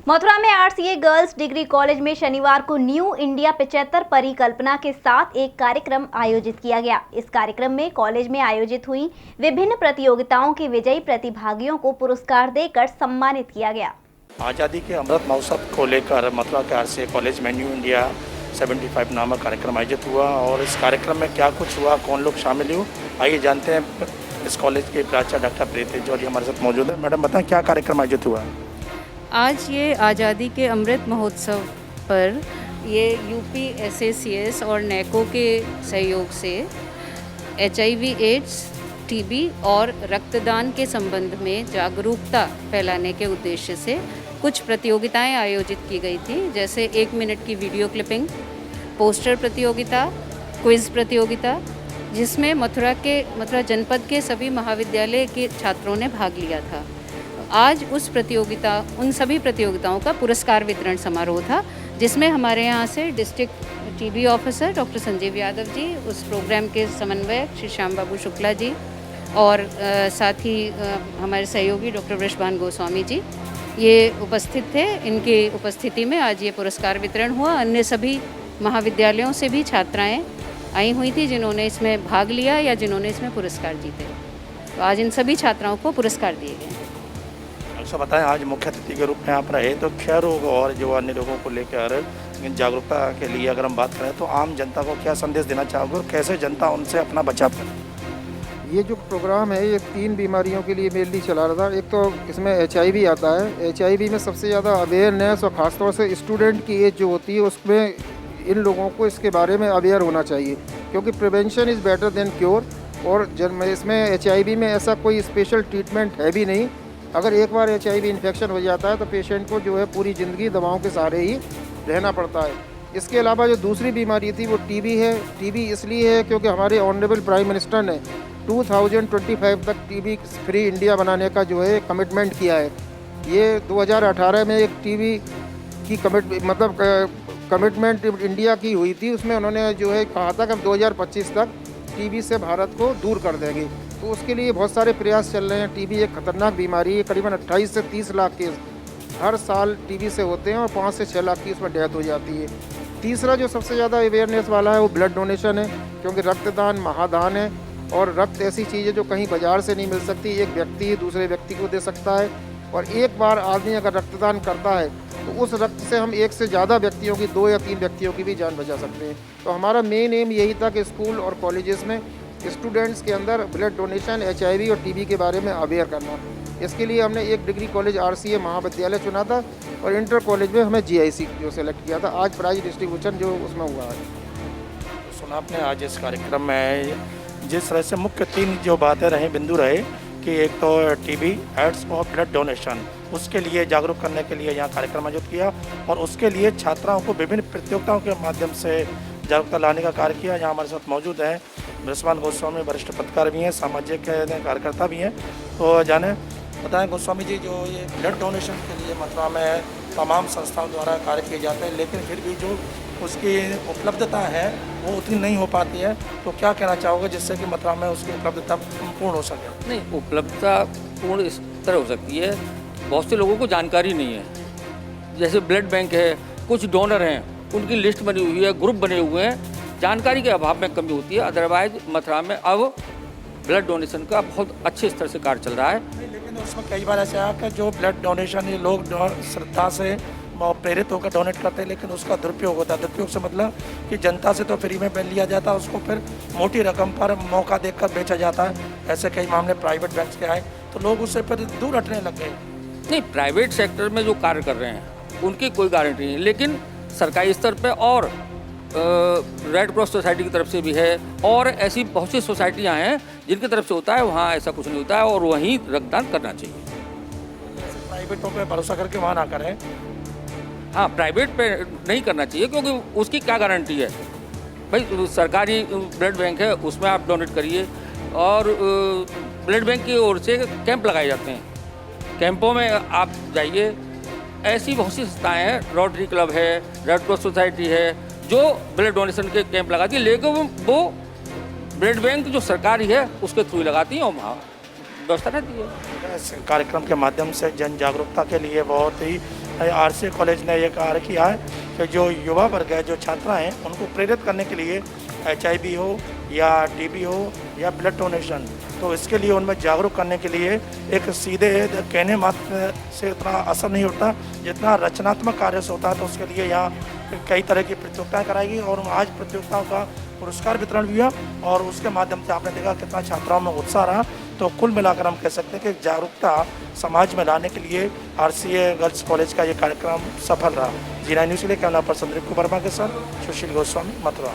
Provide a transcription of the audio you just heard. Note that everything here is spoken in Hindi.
मथुरा में आरसीए गर्ल्स डिग्री कॉलेज में शनिवार को न्यू इंडिया 75 परिकल्पना के साथ एक कार्यक्रम आयोजित किया गया। इस कार्यक्रम में कॉलेज में आयोजित हुई विभिन्न प्रतियोगिताओं के विजयी प्रतिभागियों को पुरस्कार देकर सम्मानित किया गया। आज़ादी के अमृत महोत्सव को लेकर मथुरा के आरसीए कॉलेज में न्यू इंडिया 75 नामक कार्यक्रम आयोजित हुआ और इस कार्यक्रम में क्या कुछ हुआ, कौन लोग शामिल हुए, आइए जानते हैं। इस कॉलेज के प्राचार्य डॉक्टर प्रीति जौहरी हमारे साथ मौजूद है। मैडम बताएं क्या कार्यक्रम आयोजित हुआ? आज ये आज़ादी के अमृत महोत्सव पर ये यूपी एसएसीएस और नैको के सहयोग से HIV एड्स, टीबी और रक्तदान के संबंध में जागरूकता फैलाने के उद्देश्य से कुछ प्रतियोगिताएं आयोजित की गई थी, जैसे 1 मिनट की वीडियो क्लिपिंग, पोस्टर प्रतियोगिता, क्विज़ प्रतियोगिता, जिसमें मथुरा जनपद के सभी महाविद्यालय के छात्रों ने भाग लिया था। आज उन सभी प्रतियोगिताओं का पुरस्कार वितरण समारोह था, जिसमें हमारे यहाँ से district TB officer doctor Sanjeev Yadav ji, उस प्रोग्राम के समन्वयक श्री श्याम बाबू शुक्ला जी और साथ ही हमारे सहयोगी डॉक्टर वृषभान गोस्वामी जी ये उपस्थित थे। इनकी उपस्थिति में आज ये पुरस्कार वितरण हुआ। अन्य सभी महाविद्यालयों से भी छात्राएँ आई हुई थी जिन्होंने इसमें भाग लिया या जिन्होंने इसमें पुरस्कार जीते। तो आज इन सभी छात्राओं को पुरस्कार दिए गए। अच्छा बताएं, आज मुख्य अतिथि के रूप में आप रहे तो क्षय रोग और जो अन्य रोगों को लेकर जागरूकता के लिए अगर हम बात करें तो आम जनता को क्या संदेश देना चाहोगे और कैसे जनता उनसे अपना बचाव करे? ये जो प्रोग्राम है ये 3 बीमारियों के लिए मेनली चला रहा था। एक तो इसमें HIV आता है। HIV में सबसे ज़्यादा अवेयरनेस और ख़ासतौर से स्टूडेंट की एज जो होती है उसमें इन लोगों को इसके बारे में अवेयर होना चाहिए, क्योंकि prevention is better than cure. और इसमें HIV में ऐसा कोई स्पेशल ट्रीटमेंट है भी नहीं। अगर एक बार HIV इन्फेक्शन हो जाता है तो पेशेंट को जो है पूरी ज़िंदगी दवाओं के सहारे ही रहना पड़ता है। इसके अलावा जो दूसरी बीमारी थी वो TB है। TB इसलिए है क्योंकि हमारे ऑनरेबल प्राइम मिनिस्टर ने 2025 तक TB फ्री इंडिया बनाने का जो है कमिटमेंट किया है। ये 2018 में एक TB की कमिटमेंट इंडिया की हुई थी, उसमें उन्होंने जो है कहा था कि 2025 तक TB से भारत को दूर कर देंगे। तो उसके लिए बहुत सारे प्रयास चल रहे हैं। TB एक खतरनाक बीमारी है। करीबन 28 से 30 लाख केस हर साल TB से होते हैं और 5 से 6 लाख की उसमें डेथ हो जाती है। तीसरा जो सबसे ज़्यादा अवेयरनेस वाला है वो ब्लड डोनेशन है, क्योंकि रक्तदान महादान है और रक्त ऐसी चीज़ है जो कहीं बाजार से नहीं मिल सकती। एक व्यक्ति दूसरे व्यक्ति को दे सकता है और एक बार आदमी अगर रक्तदान करता है तो उस रक्त से हम 1 से ज़्यादा व्यक्तियों की, 2 या 3 व्यक्तियों की भी जान बचा सकते हैं। तो हमारा मेन एम यही था कि स्कूल और कॉलेजेस में स्टूडेंट्स के अंदर ब्लड डोनेशन, HIV और TB के बारे में अवेयर करना। इसके लिए हमने एक डिग्री कॉलेज RCA महाविद्यालय चुना था और इंटर कॉलेज में हमें GIC जो सेलेक्ट किया था। आज प्राइज डिस्ट्रीब्यूशन जो उसमें हुआ है। सुना आपने आज इस कार्यक्रम में जिस तरह से मुख्य 3 जो बातें रहे, बिंदु रहे कि एक तो TB, एड्स और ब्लड डोनेशन, उसके लिए जागरूक करने के लिए यहाँ कार्यक्रम आयोजित किया और उसके लिए छात्राओं को विभिन्न प्रतियोगिताओं के माध्यम से जागरूकता लाने का कार्य किया। यहाँ हमारे साथ मौजूद हैं वृषभान गोस्वामी, वरिष्ठ पत्रकार भी हैं, सामाजिक कार्यकर्ता भी हैं। तो जाने बताएं गोस्वामी जी, जो ये ब्लड डोनेशन के लिए मथुरा में तमाम संस्थाओं द्वारा कार्य किए जाते हैं, लेकिन फिर भी जो उसकी उपलब्धता है वो उतनी नहीं हो पाती है, तो क्या कहना चाहोगे जिससे कि मथुरा में उसकी उपलब्धता पूर्ण हो सके? नहीं, उपलब्धता पूर्ण इस तरह हो सकती है, बहुत से लोगों को जानकारी नहीं है। जैसे ब्लड बैंक है, कुछ डोनर हैं, उनकी लिस्ट बनी हुई है, ग्रुप बने हुए हैं, जानकारी के अभाव में कमी होती है। अदरवाइज मथुरा में अब ब्लड डोनेशन का बहुत अच्छे स्तर से कार्य चल रहा है। लेकिन उसमें कई बार ऐसा है कि जो ब्लड डोनेशन ये लोग श्रद्धा से प्रेरित होकर डोनेट करते हैं, लेकिन उसका दुरुपयोग होता है। दुरुपयोग से मतलब कि जनता से तो फ्री में लिया जाता है, उसको फिर मोटी रकम पर मौका देखकर बेचा जाता है। ऐसे कई मामले प्राइवेट बैंक के आए तो लोग उससे फिर दूर हटने लग गए। नहीं, प्राइवेट सेक्टर में जो कार्य कर रहे हैं उनकी कोई गारंटी नहीं, लेकिन सरकारी स्तर पर और रेड क्रॉस सोसाइटी की तरफ से भी है और ऐसी बहुत सी सोसाइटियाँ हैं जिनकी तरफ से होता है, वहाँ ऐसा कुछ नहीं होता है और वहीं रक्तदान करना चाहिए। प्राइवेटों पे भरोसा करके वहाँ ना करें। हाँ, प्राइवेट पे नहीं करना चाहिए, क्योंकि उसकी क्या गारंटी है भाई। सरकारी ब्लड बैंक है, उसमें आप डोनेट करिए। और ब्लड बैंक की ओर से कैंप लगाए जाते हैं, कैंपों में आप जाइए। ऐसी बहुत सी संस्थाएँ हैं, रोटरी क्लब है, रेड क्रॉस सोसाइटी है, जो ब्लड डोनेशन के कैंप लगाती है, लेकिन वो ब्लड बैंक जो सरकारी है उसके थ्रू लगाती हैं और वहाँ व्यवस्था रहती है। इस कार्यक्रम के माध्यम से जन जागरूकता के लिए बहुत ही आरसी कॉलेज ने ये कार्य किया है कि जो युवा वर्ग है, जो छात्रा हैं, उनको प्रेरित करने के लिए HIV हो या TB हो या ब्लड डोनेशन, तो इसके लिए उनमें जागरूक करने के लिए एक सीधे कहने मात्र से इतना असर नहीं होता जितना रचनात्मक कार्य से होता है। तो उसके लिए यहाँ कई तरह की प्रतियोगिताएं कराई गई और आज प्रतियोगिताओं का पुरस्कार वितरण भी हुआ और उसके माध्यम से आपने देखा कितना छात्राओं में उत्साह रहा। तो कुल मिलाकर हम कह सकते हैं कि जागरूकता समाज में लाने के लिए RCA गर्ल्स कॉलेज का ये कार्यक्रम सफल रहा। जी9 न्यूज़ के लिए कैमरा पर्सन रिंकू वर्मा के साथ सुशील गोस्वामी, मथुरा।